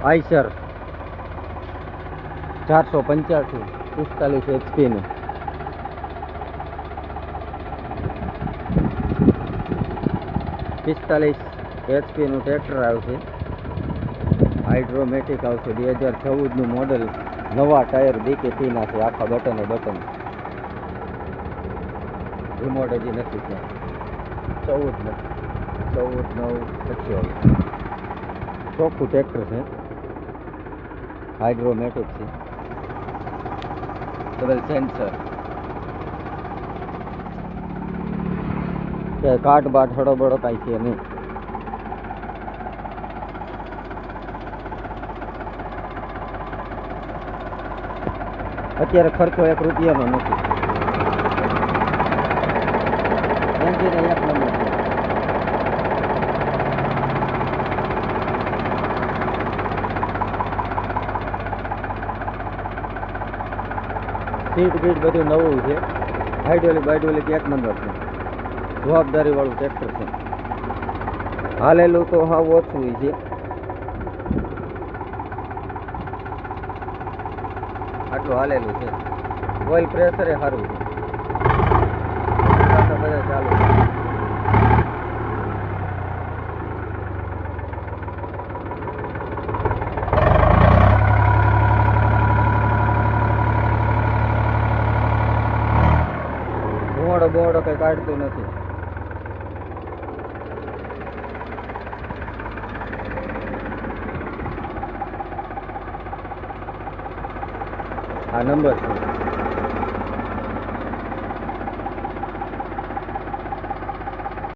Eicher 485 45 HP નું 45 HP નું tractor આવશે. હાઇડ્રોમેટિક આવશે. 2014 મોડલ. નવા ટાયર BKT ના છે. આખા બટન રિમોટ હજી નથી ત્યાં. 14 ચોખ્ખું ટ્રેક્ટર છે. હાઇડ્રોમેટિક છે. ડબલ સેન્સર કે કાટ બાટ હળો બળો કાંઈ છે નહીં. અત્યારે ખર્ચો 1 રૂપિયાનો નથી. એન્જિન 1 નંબર છે. સીટ બીટ બધું નવું છે. હાઇડ્રોલિક 1 નંબર છે. જવાબદારી વાળું ટ્રેક્ટર છે. હાલેલું તો હાવ ઓછું છે. આટલું હાલેલું છે. ઓઇલ પ્રેશર સારું છે. બધા ચાલુ છે. ધુવાડો કઈ કાઢતું નથી. આ નંબર છે.